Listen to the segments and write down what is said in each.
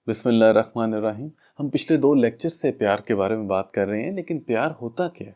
بسم اللہ الرحمن الرحیم۔ ہم پچھلے 2 لیکچر سے پیار کے بارے میں بات کر رہے ہیں، لیکن پیار ہوتا کیا ہے؟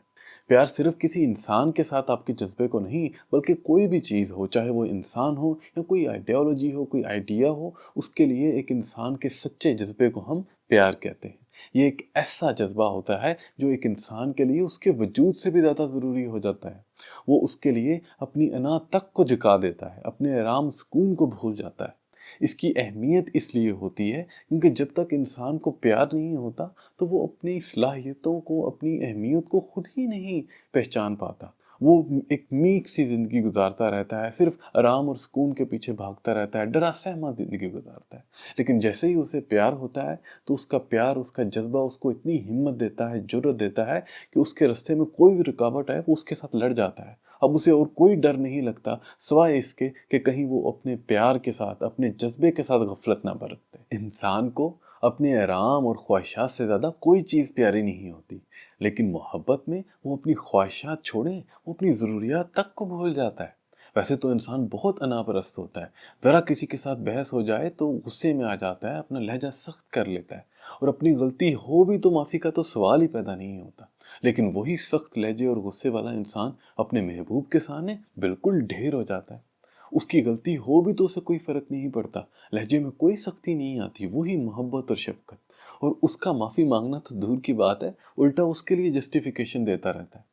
پیار صرف کسی انسان کے ساتھ آپ کے جذبے کو نہیں، بلکہ کوئی بھی چیز ہو، چاہے وہ انسان ہو یا کوئی آئیڈیالوجی ہو، کوئی آئیڈیا ہو، اس کے لیے ایک انسان کے سچے جذبے کو ہم پیار کہتے ہیں۔ یہ ایک ایسا جذبہ ہوتا ہے جو ایک انسان کے لیے اس کے وجود سے بھی زیادہ ضروری ہو جاتا ہے۔ وہ اس کے لیے اپنی انا تک کو جھکا دیتا ہے، اپنے آرام سکون کو بھول جاتا ہے۔ اس کی اہمیت اس لیے ہوتی ہے کیونکہ جب تک انسان کو پیار نہیں ہوتا تو وہ اپنی صلاحیتوں کو، اپنی اہمیت کو خود ہی نہیں پہچان پاتا۔ وہ ایک میک سی زندگی گزارتا رہتا ہے، صرف آرام اور سکون کے پیچھے بھاگتا رہتا ہے، ڈرا سہما زندگی گزارتا ہے۔ لیکن جیسے ہی اسے پیار ہوتا ہے تو اس کا پیار، اس کا جذبہ اس کو اتنی ہمت دیتا ہے، جرأت دیتا ہے کہ اس کے راستے میں کوئی بھی رکاوٹ ہے وہ اس کے ساتھ لڑ جاتا ہے۔ اب اسے اور کوئی ڈر نہیں لگتا سوائے اس کے کہ کہیں وہ اپنے پیار کے ساتھ، اپنے جذبے کے ساتھ غفلت نہ برتے۔ انسان کو اپنے آرام اور خواہشات سے زیادہ کوئی چیز پیاری نہیں ہوتی، لیکن محبت میں وہ اپنی خواہشات چھوڑیں، وہ اپنی ضروریات تک کو بھول جاتا ہے۔ ویسے تو انسان بہت انا پرست ہوتا ہے، ذرا کسی کے ساتھ بحث ہو جائے تو غصے میں آ جاتا ہے، اپنا لہجہ سخت کر لیتا ہے، اور اپنی غلطی ہو بھی تو معافی کا تو سوال ہی پیدا نہیں ہوتا۔ لیکن وہی سخت لہجے اور غصے والا انسان اپنے محبوب کے سامنے بالکل ڈھیر ہو جاتا ہے۔ اس کی غلطی ہو بھی تو اسے کوئی فرق نہیں پڑتا، لہجے میں کوئی سختی نہیں آتی، وہی محبت اور شفقت۔ اور اس کا معافی مانگنا تو دور کی بات ہے، الٹا اس کے لیے جسٹیفیکیشن دیتا رہتا ہے۔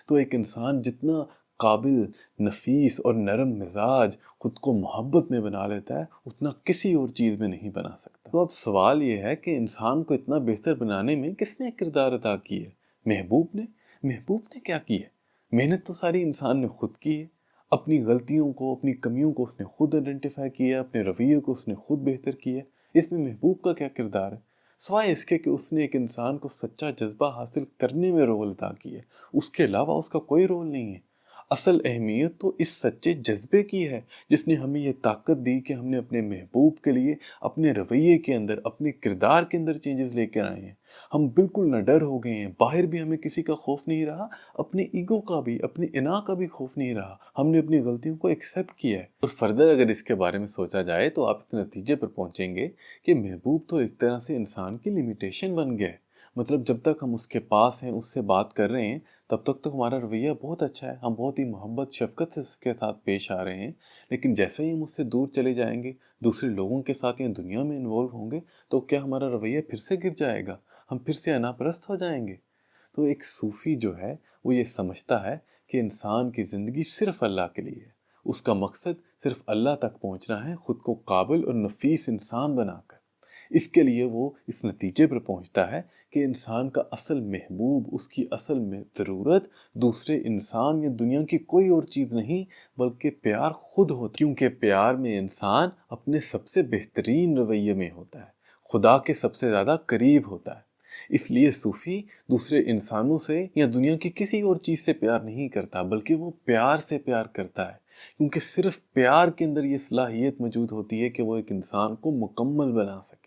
تو ایک انسان جتنا قابل، نفیس اور نرم مزاج خود کو محبت میں بنا لیتا ہے، اتنا کسی اور چیز میں نہیں بنا سکتا۔ تو اب سوال یہ ہے کہ انسان کو اتنا بہتر بنانے میں کس نے کردار ادا کی ہے؟ محبوب نے؟ محبوب نے کیا کی ہے؟ محنت تو ساری انسان نے خود کی ہے۔ اپنی غلطیوں کو، اپنی کمیوں کو اس نے خود آئیڈینٹیفائی کیا، اپنے رویے کو اس نے خود بہتر کیا۔ اس میں محبوب کا کیا کردار ہے؟ سوائے اس کے کہ اس نے ایک انسان کو سچا جذبہ حاصل کرنے میں رول ادا کیا ہے، اس کے علاوہ اس کا کوئی رول نہیں ہے۔ اصل اہمیت تو اس سچے جذبے کی ہے جس نے ہمیں یہ طاقت دی کہ ہم نے اپنے محبوب کے لیے اپنے رویے کے اندر، اپنے کردار کے اندر چینجز لے کر آئے ہیں۔ ہم بالکل نہ ڈر ہو گئے ہیں، باہر بھی ہمیں کسی کا خوف نہیں رہا، اپنے ایگو کا بھی، اپنی انا کا بھی خوف نہیں رہا۔ ہم نے اپنی غلطیوں کو ایکسیپٹ کیا ہے۔ اور فردر اگر اس کے بارے میں سوچا جائے تو آپ اس نتیجے پر پہنچیں گے کہ محبوب تو ایک طرح سے انسان کی لمیٹیشن بن گیا ہے۔ مطلب جب تک ہم اس کے پاس ہیں، اس سے بات کر رہے ہیں، تب تک تو ہمارا رویہ بہت اچھا ہے، ہم بہت ہی محبت شفقت سے اس کے ساتھ پیش آ رہے ہیں۔ لیکن جیسے ہی ہم اس سے دور چلے جائیں گے، دوسرے لوگوں کے ساتھ یا دنیا میں انوالو ہوں گے، تو کیا ہمارا رویہ پھر سے گر جائے گا؟ ہم پھر سے انا پرست ہو جائیں گے؟ تو ایک صوفی جو ہے وہ یہ سمجھتا ہے کہ انسان کی زندگی صرف اللہ کے لیے ہے، اس کا مقصد صرف اللہ تک پہنچنا ہے، خود کو قابل اور نفیس انسان بنا کر۔ اس کے لیے وہ اس نتیجے پر پہنچتا ہے کہ انسان کا اصل محبوب، اس کی اصل میں ضرورت دوسرے انسان یا دنیا کی کوئی اور چیز نہیں بلکہ پیار خود ہوتا ہے، کیونکہ پیار میں انسان اپنے سب سے بہترین رویے میں ہوتا ہے، خدا کے سب سے زیادہ قریب ہوتا ہے۔ اس لیے صوفی دوسرے انسانوں سے یا دنیا کی کسی اور چیز سے پیار نہیں کرتا، بلکہ وہ پیار سے پیار کرتا ہے، کیونکہ صرف پیار کے اندر یہ صلاحیت موجود ہوتی ہے کہ وہ ایک انسان کو مکمل بنا سکے۔